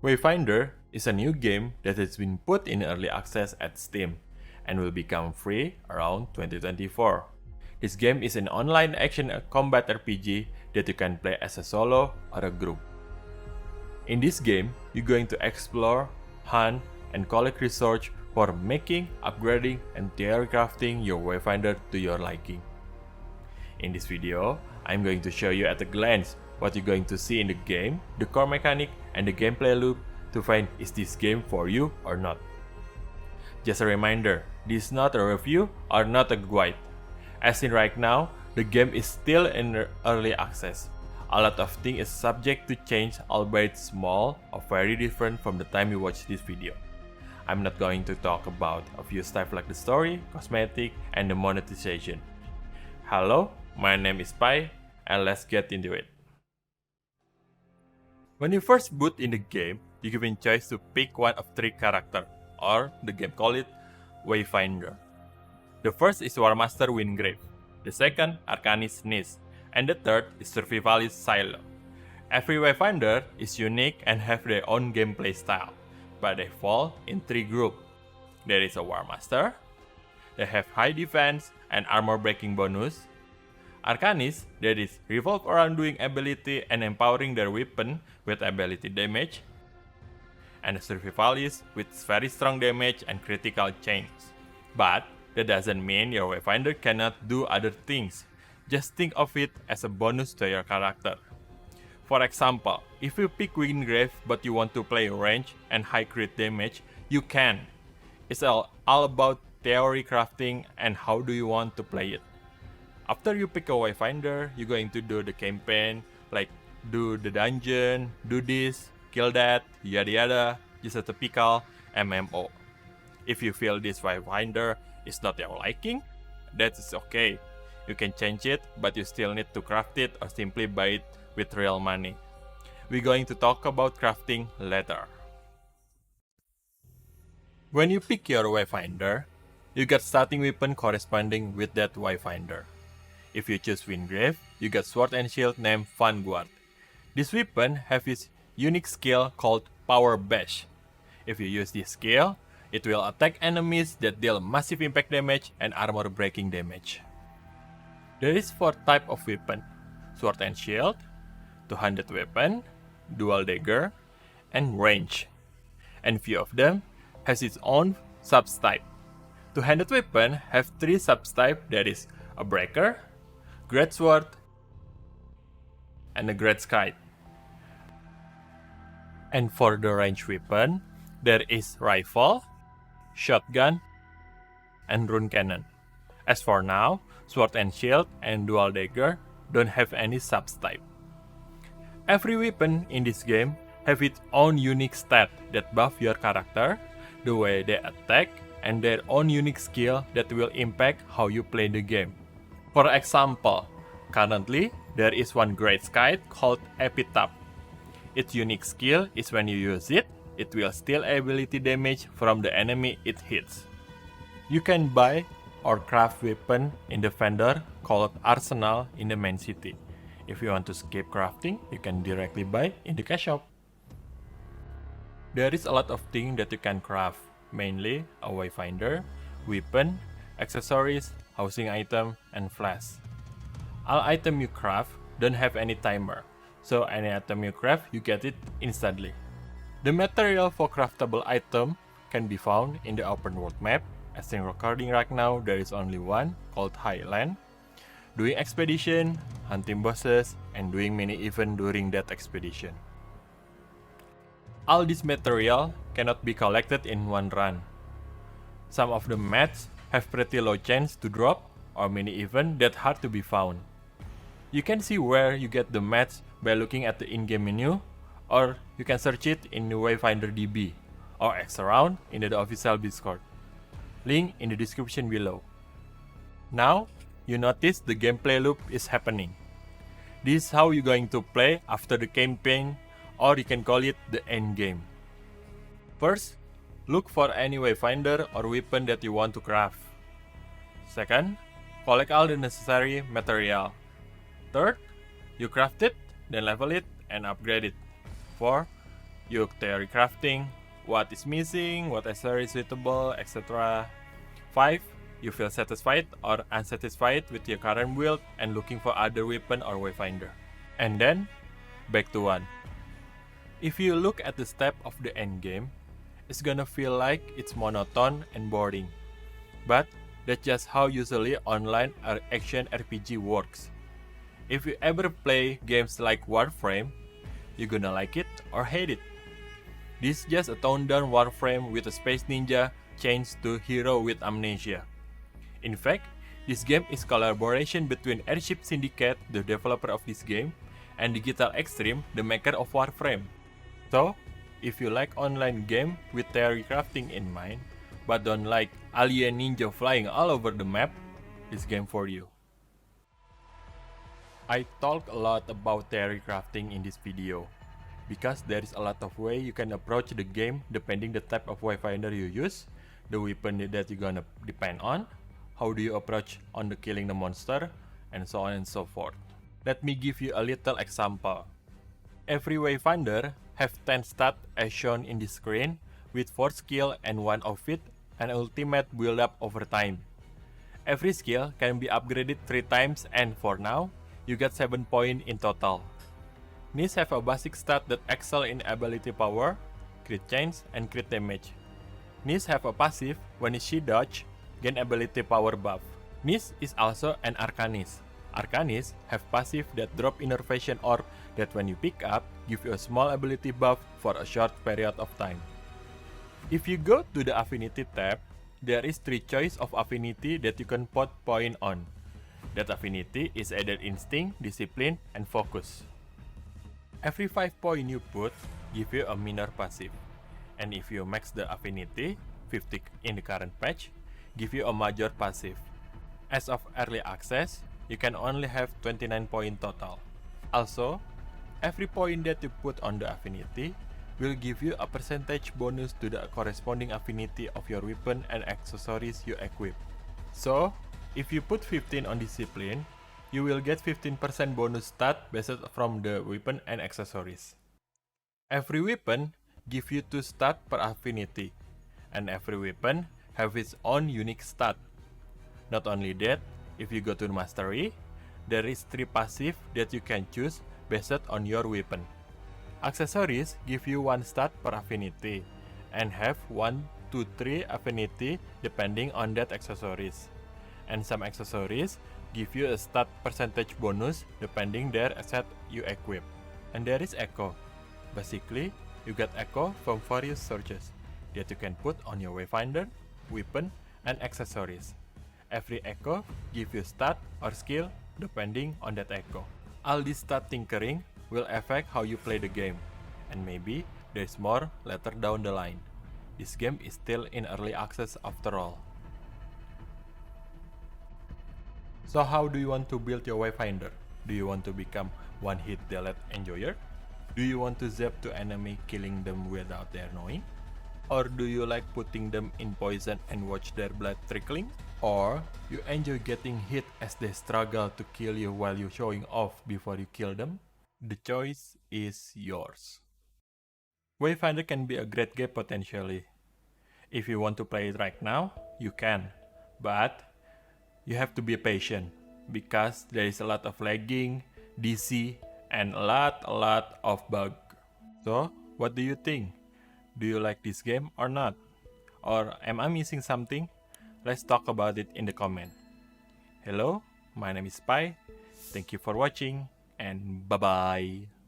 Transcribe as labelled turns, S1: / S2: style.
S1: Wayfinder is a new game that has been put in early access at Steam and will become free around 2024. This game is an online action combat RPG that you can play as a solo or a group. In this game, you're going to explore, hunt, and collect research for making, upgrading, and theory crafting your Wayfinder to your liking. In this video, I'm going to show you at a glance what you're going to see in the game, the core mechanic, and the gameplay loop to find is this game for you or not. Just a reminder, this is not a review or not a guide. As in right now, the game is still in early access. A lot of things is subject to change, albeit small or very different from the time you watch this video. I'm not going to talk about a few stuff like the story, cosmetic, and the monetization. Hello, my name is Pai, and let's get into it. When you first boot in the game, you given choice to pick one of three characters, or the game call it Wayfinder. The first is War Master Wingrave, the second Arcanist Nis, and the third is Survivalist Silo. Every Wayfinder is unique and have their own gameplay style, but they fall in three groups. There is a War Master, they have high defense and armor breaking bonus. Arcanist, that is revolve around doing ability and empowering their weapon with ability damage. And the Survivalist with very strong damage and critical chance. But that doesn't mean your Wayfinder cannot do other things. Just think of it as a bonus to your character. For example, if you pick Wingrave but you want to play range and high crit damage, you can. It's all about theory crafting and how do you want to play it. After you pick a Wayfinder, you're going to do the campaign, like do the dungeon, do this, kill that, yada yada, just a typical MMO. If you feel this Wayfinder is not your liking, that is okay. You can change it, but you still need to craft it or simply buy it with real money. We're going to talk about crafting later. When you pick your Wayfinder, you get starting weapon corresponding with that Wayfinder. If you choose Wingrave, you get sword and shield named Vanguard. This weapon has its unique skill called Power Bash. If you use this skill, it will attack enemies that deal massive impact damage and armor breaking damage. There is 4 types of weapon: sword and shield, two-handed weapon, dual dagger, and range. And few of them has its own subtype. Two-handed weapon have 3 subtypes, that is a breaker, great sword, and a great kite. And for the range weapon, there is rifle, shotgun, and rune cannon. As for now, sword and shield and dual dagger don't have any subtype. Every weapon in this game have its own unique stat that buff your character, the way they attack, and their own unique skill that will impact how you play the game. For example, currently there is one great kite called Epitaph. Its unique skill is when you use it, it will steal ability damage from the enemy it hits. You can buy or craft weapon in the vendor called Arsenal in the main city. If you want to skip crafting, you can directly buy in the cash shop. There is a lot of things that you can craft, mainly a Wayfinder, weapon, accessories, housing item, and flash. All item you craft don't have any timer, so any item you craft, you get it instantly. The material for craftable item can be found in the open world map. As in recording right now, there is only one called Highland. Doing expedition, hunting bosses, and doing mini event during that expedition. All this material cannot be collected in one run. Some of the mats have pretty low chance to drop, or mini event that hard to be found. You can see where you get the mats by looking at the in-game menu, or you can search it in the Wayfinder DB, or ask around in the official Discord. Link in the description below. Now, you notice the gameplay loop is happening. This is how you're going to play after the campaign, or you can call it the end game. First, look for any Wayfinder or weapon that you want to craft. Second, collect all the necessary material. Third, you craft it, then level it and upgrade it. 4. You theory crafting, what is missing, what accessory is suitable, etc. 5. You feel satisfied or unsatisfied with your current build and looking for other weapon or wayfinder. And then, back to 1. If you look at the step of the end game, it's gonna feel like it's monotone and boring. But that's just how usually online or action RPG works. If you ever play games like Warframe, you're gonna like it or hate it. This is just a toned down Warframe with a space ninja changed to hero with amnesia. In fact, this game is collaboration between Airship Syndicate, the developer of this game, and Digital Extreme, the maker of Warframe. So, if you like online game with theory crafting in mind, but don't like alien ninja flying all over the map, this game for you. I talk a lot about theory crafting in this video, because there is a lot of way you can approach the game depending the type of wayfinder you use, the weapon that you're gonna depend on, how do you approach on the killing the monster, and so on and so forth. Let me give you a little example. Every wayfinder have 10 stats as shown in the screen, with 4 skill and 1 outfit, and ultimate build up over time. Every skill can be upgraded 3 times, and for now, you get 7 points in total. Nis have a basic stat that excel in ability power, crit chance, and crit damage. Nis have a passive when she dodge, gain ability power buff. Nis is also an Arcanist. Arcanists have passive that drop innervation orb that when you pick up, give you a small ability buff for a short period of time. If you go to the affinity tab, there is 3 choice of affinity that you can put point on. That affinity is either instinct, discipline, and focus. Every 5 points you put, give you a minor passive. And if you max the affinity, 50 in the current patch, give you a major passive. As of early access, you can only have 29 points total. Also, every point that you put on the affinity will give you a percentage bonus to the corresponding affinity of your weapon and accessories you equip. So, if you put 15 on discipline, you will get 15% bonus stat based from the weapon and accessories. Every weapon give you 2 stat per affinity, and every weapon have its own unique stat. Not only that, if you go to mastery, there is 3 passive that you can choose based on your weapon. Accessories give you 1 stat per affinity, and have 1 to 3 affinity depending on that accessories. And some accessories give you a stat percentage bonus depending their asset you equip. And there is echo. Basically, you get echo from various sources that you can put on your wayfinder, weapon, and accessories. Every echo give you stat or skill depending on that echo. All this stat tinkering will affect how you play the game, and maybe there's more later down the line. This game is still in early access after all. So how do you want to build your wayfinder? Do you want to become one-hit delete enjoyer? Do you want to zap to enemy killing them without their knowing? Or do you like putting them in poison and watch their blood trickling? Or you enjoy getting hit as they struggle to kill you while you showing off before you kill them? The choice is yours. Wayfinder can be a great game potentially. If you want to play it right now, you can. But you have to be patient because there is a lot of lagging, DC, and a lot of bug. So, what do you think? Do you like this game or not? Or am I missing something? Let's talk about it in the comment. Hello, my name is Pai. Thank you for watching and bye-bye.